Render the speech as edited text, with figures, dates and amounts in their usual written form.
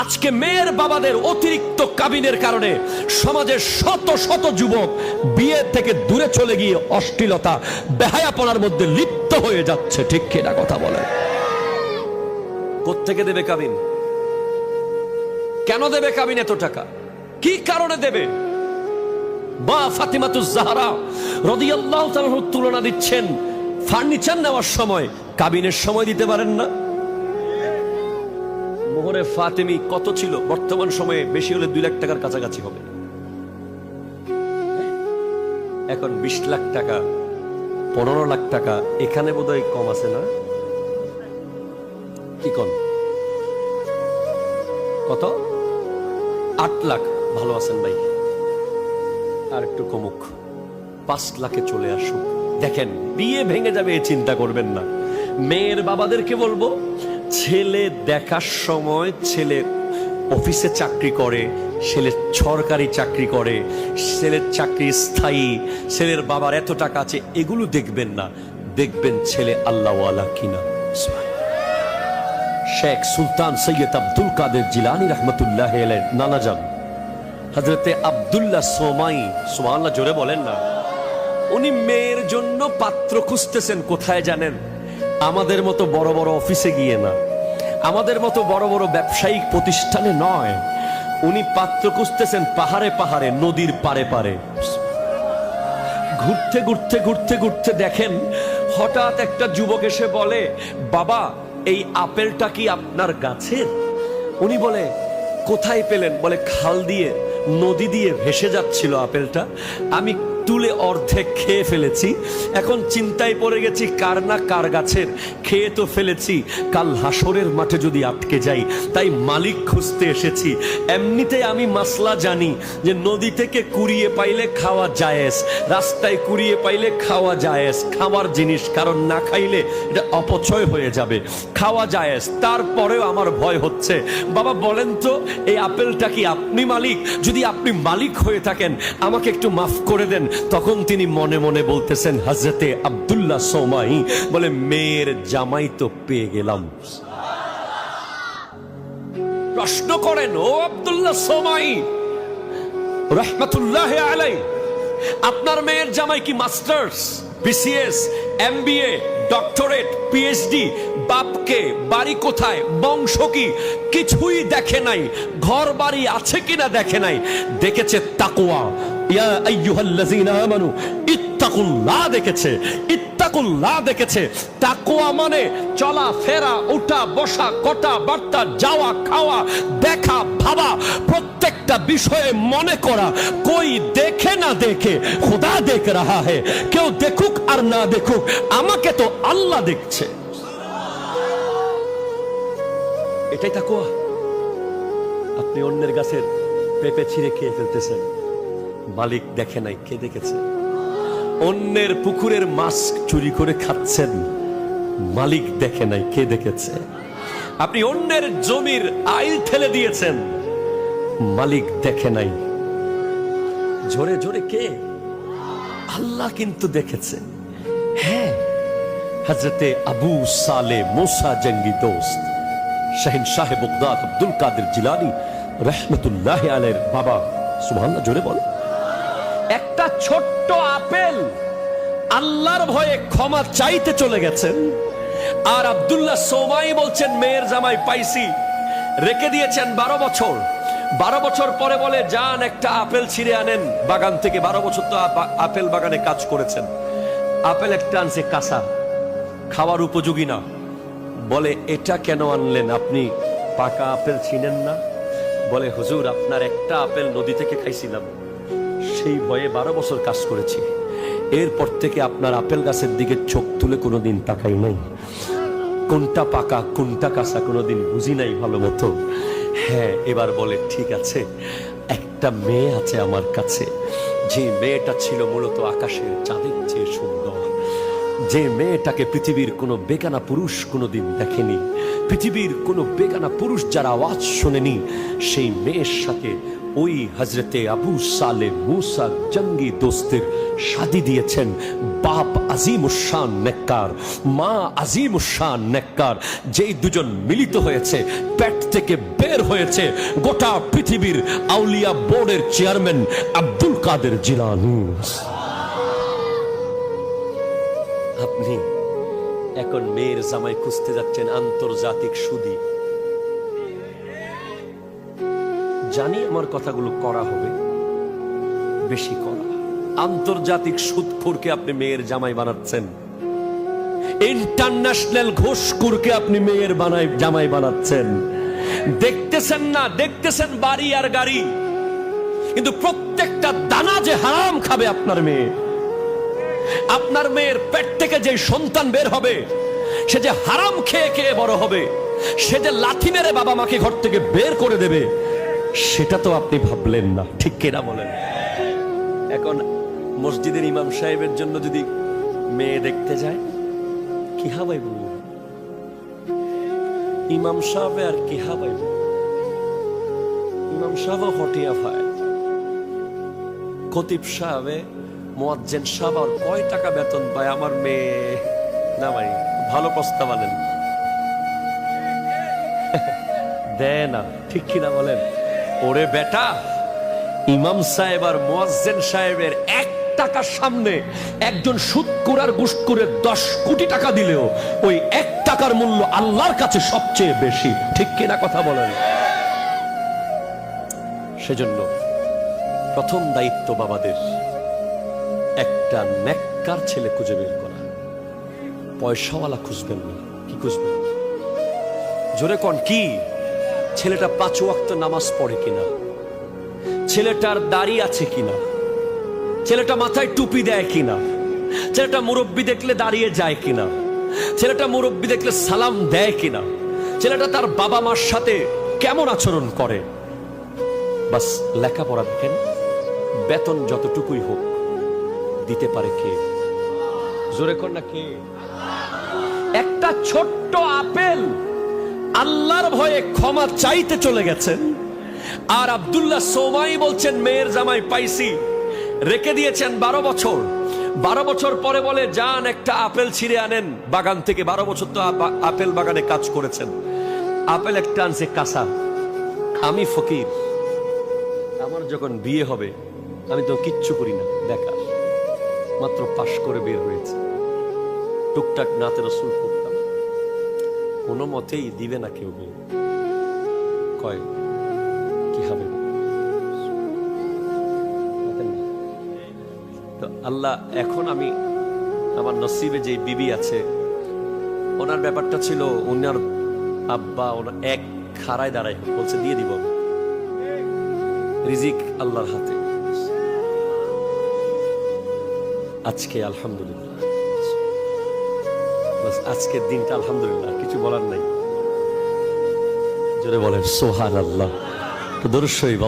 আজকে মেয়ের বাবাদের অতিরিক্ত কাবিনের কারণে সমাজের শত শত যুবক বিয়ে থেকে দূরে চলে গিয়ে অশ্লীলতা বেহায়াপনার মধ্যে লিপ্ত হয়ে যাচ্ছে। ঠিক কিনা কথা বলে? কোত্থেকে দেবে কাবিন? কেন দেবে কাবিন? এত টাকা কি কারণে দেবে? মা ফাতিমাতুজ জাহরা রাদিয়াল্লাহু তাআলা তুলনা দিচ্ছেন, ফার্নিচার নেওয়ার সময় কাবিনের সময় দিতে পারেন না। মোহরে ফাতেমি কত ছিল? বর্তমান সময়ে বেশি হলে 2 লাখ টাকার কাছাকাছি হবে। এখন 20 লাখ টাকা, 15 লাখ টাকা। এখানে বোধহয় কম আছে না? কি কম? কত? 8 লাখ। ভালো আছেন ভাই? আর একটু কমুক, 5 লাখে চলে আসুক। দেখেন বিয়ে ভেঙে যাবে, এই চিন্তা করবেন না। মেয়ের বাবাদেরকে বলবো, ছেলে দেখার সময় ছেলে অফিসে চাকরি করে, ছেলে সরকারি চাকরি করে, ছেলের চাকরি স্থায়ী, ছেলের বাবার এত টাকা আছে, এগুলো দেখবেন না। দেখবেন ছেলে আল্লাহওয়ালা কিনা। শেখ সুলতান সৈয়দ আব্দুল কাদের জিলানী রহমতুল্লাহ আলাইহি নানাজান হযরতে আব্দুল্লাহ সোমাই, সুবহানাল্লাহ জোরে বলেন না, উনি মেয়ের জন্য পাত্র খুঁজতেছেন। কোথায় জানেন? আমাদের মতো বড় বড় অফিসে গিয়ে না, আমাদের মতো বড় বড় ব্যবসায়িক প্রতিষ্ঠানে নয়। উনি পাত্র খুঁজতেছেন পাহাড়ে পাহাড়ে, নদীর পারে পারে। ঘুরতে ঘুরতে ঘুরতে ঘুরতে দেখেন হঠাৎ একটা যুবক এসে বলে, বাবা এই আপেলটা কি আপনার গাছের? উনি বলে, কোথায় পেলেন? বলে, খাল দিয়ে নদী দিয়ে ভেসে যাচ্ছিল আপেলটা, আমি তুলে অর্ধেক খেয়ে ফেলেছি। এখন চিন্তায় পড়ে গেছি কার না কার গাছের, খেয়ে তো ফেলেছি, কাল হাসরের মাঠে যদি আটকে যাই, তাই মালিক খুঁজতে এসেছি। এমনিতে আমি মাসলা জানি যে নদী থেকে কুড়িয়ে পাইলে খাওয়া জায়েজ, রাস্তায় কুড়িয়ে পাইলে খাওয়া জায়েজ, খাওয়ার জিনিস, কারণ না খাইলে এটা অপচয় হয়ে যাবে, খাওয়া জায়েজ। তারপরেও আমার ভয় হচ্ছে। বাবা বলেন তো, এই আপেলটা কি আপনি মালিক? যদি আপনি মালিক হয়ে থাকেন আমাকে একটু মাফ করে দেন। তখন তিনি মনে মনে বলতেছেন, হযরতে আব্দুল্লাহ সোমাই বলে, মেয়ের জামাই তো পেয়ে গেলাম। প্রশ্ন করেন, ও আব্দুল্লাহ সোমাই রহমতুল্লাহ আলাইহি, আপনার মেয়ের জামাই কি masters, BCS, MBA, doctorate, PhD? বাপকে, বাড়ি কোথায়, বংশ কি, কিছুই দেখে নাই। ঘর বাড়ি আছে কিনা দেখে নাই, দেখেছে তাকওয়া। ইয়া আইয়ুহাল্লাযীনা আমানু ইত্তাকুল্লাহ দেখেছে, ইত্তাকুল্লাহ দেখেছে। তাকওয়া মানে চলা ফেরা, উঠা বসা, কটা বার্তা, যাওয়া খাওয়া, দেখা ভাবা, প্রত্যেকটা বিষয়ে মনে করা। কই দেখে না দেখে, খোদা দেখ রাহা হ্যায়। কেউ দেখুক আর না দেখুক, আমাকে তো আল্লাহ দেখছে। এটাই তাকওয়া। আপনি অন্যের গাছের পেঁপে ছিঁড়ে খেয়ে ফেলতেছেন, মালিক দেখে নাই, কে দেখেছে? অন্যের পুকুরের মাছ চুরি করে খাচ্ছেন, মালিক দেখে নাই, কে দেখেছে? আপনি অন্যের জমির আইল ঠেলে দিয়েছেন, মালিক দেখে নাই। জোরে জোরে কে? আল্লাহ কিন্তু দেখেছে। হ্যাঁ, হযরতে আবু সালে মুসা জঙ্গি দোস্ত শাহিনশাহ বাগদাদ আব্দুল কাদের জিলানী রহমতুল্লাহ আলাইহির বাবা, সুবহানাল্লাহ জোরে বল। একটা ছোট্ট আপেল আল্লাহর ভয়ে ক্ষমা চাইতে চলে গেছেন। আর আব্দুল্লাহ সোমাই বলছেন, মেয়ের জামাই পাইছি, রেখে দিয়েছেন 12 বছর। 12 বছর পরে বলে, যান একটা আপেল ছিঁড়ে আনেন বাগান থেকে। 12 বছর তো আপেল বাগানে কাজ করেছেন। আপেল একটা আনছে কাঁচা, খাওয়ার উপযোগী না। বলে, এটা কেন আনলেন? আপনি পাকা আপেল ছিনেন না? বলে, হুজুর আপনার একটা আপেল নদী থেকে খাইছিলাম, সেই ভয়ে 12 বছর কাজ করেছি। এরপর থেকে আপনার আপেল গাছের দিকে চোখ তুলে কোনোদিন তাকাই নাই। কোনটা পাকা কোনটা কাঁচা কোনোদিন বুঝি নাই ভালো মতো। হ্যাঁ, এবার বলে, ঠিক আছে, একটা মেয়ে আছে আমার কাছে, যে মেয়েটা ছিল মূলত আকাশের চাঁদের চেয়ে সুন্দর, যে মেয়েটাকে পৃথিবীর কোনো বেগানা পুরুষ কোনোদিন দেখেনি, পৃথিবীর কোনো বেগানা পুরুষ যার আওয়াজ শোনেনি, সেই মেয়ের সাথে ওই হযরতে আবু সালে মুসা জঙ্গি দোস্তের শাদী দিয়েছেন। বাপ আজিমুশ-শান নেককার, মা আজিমুশ-শান নেককার, যেই দুজন মিলিত হয়েছে, পেট থেকে বের হয়েছে গোটা পৃথিবীর আউলিয়া বোর্ডের চেয়ারম্যান আব্দুল কাদের জিলানী। আপনি এখন মেয়ের জামাই খুঁজতে যাচ্ছেন আন্তর্জাতিক সুদী। জানি আমার কথাগুলো করা হবে, বেশি করা। আন্তর্জাতিক সুদখোরকে আপনি মেয়ের জামাই বানাচ্ছেন, ইন্টারন্যাশনাল ঘুষখোরকে আপনি মেয়ের জামাই বানাচ্ছেন। দেখতেছেন না, দেখতেছেন বাড়ি আর গাড়ি, কিন্তু প্রত্যেকটা দানা যে হারাম খাবে আপনার মেয়ে। আপনার মেয়ের পেট থেকে যে সন্তান বের হবে, সে যে হারাম খেয়ে খেয়ে বড় হবে, সে যে লাথি মেরে বাবা মাকে ঘর থেকে বের করে দেবে, সেটা তো আপনি ভাবলেন না, ঠিক কিনা বলেন? এখন মসজিদের ইমাম সাহেবের জন্য যদি মেয়ে দেখতে যায়, কি হাবাই বলব? ইমাম সাহেব আর কি হাবাই? ইমাম সাহেব হটিয়া ফায়, খতিব সাহেবে, মুয়াজ্জিন সাহেব আর কয় টাকা বেতন পায়? আমার মেয়ে না ভাই, ভালো প্রস্তাব আনেন, দেয় না, ঠিক কিনা বলেন? ওরে বেটা, ইমাম সাহেব আর মুয়াজ্জিন সাহেবের 1 টাকার সামনে একজন সুদখোর আর ঘুষখোরের 10 কোটি টাকা দিলেও ওই 1 টাকার মূল্য আল্লাহর কাছে সবচেয়ে বেশি, ঠিক কিনা কথা বলেন? সেজন্য প্রথম দায়িত্ব বাবাদের একটা নেককার ছেলে খুঁজে বের করা। পয়সাওয়ালা খুঁজবেন না। কি খুঁজবেন? জোরে কোন কি? ছেলেটা 5 ওয়াক্ত নামাজ পড়ে কিনা, ছেলেটার দাড়ি আছে কিনা, ছেলেটা মাথায় টুপি দেয় কিনা, ছেলেটা মুরব্বি দেখলে দাঁড়িয়ে যায় কিনা, ছেলেটা মুরব্বি দেখলে সালাম দেয় কিনা, ছেলেটা তার বাবা মার সাথে কেমন আচরণ করে। বাস লেখাপড়া দেখেন, বেতন যতটুকুই হোক দিতে পারে কে? জোরে কর না কে? একটা ছোট্ট আপেল আল্লাহর ভয়ে ক্ষমা চাইতে চলে গেছেন, আর আব্দুল্লাহ সোমাই বলছেন মেয়ের জামাই পাইছি, রেখে দিয়েছেন 12 বছর। 12 বছর পরে বলে যান একটা আপেল ছিঁড়ে আনেন বাগান থেকে। 12 বছর তো আপেল বাগানে কাজ করেছেন, আপেল একটা আনছে কাঁচা। আমি ফকির, আমার যখন বিয়ে হবে আমি তো কিচ্ছু করি না, বেকার, মাত্র পাশ করে বের হয়েছে, টুকটাক নাতে রসুল পড়তাম, কোনো মতেই দিবে না কেউ বিয়ে। কয় কি হবে? তো আল্লাহ, এখন আমি আমার নসিবে যে বিবি আছে, ওনার ব্যাপারটা ছিল ওনার আব্বা ওনার এক খাড়ায় দাঁড়ায় বলছে দিয়ে দিব, রিজিক আল্লাহর হাতে। আজকে আলহামদুলিল্লাহ, আজকের দিনটা আলহামদুলিল্লাহ, কিছু বলার নাই। জোরে বলেন সুবহানাল্লাহ। তো দরুদ শরীফ।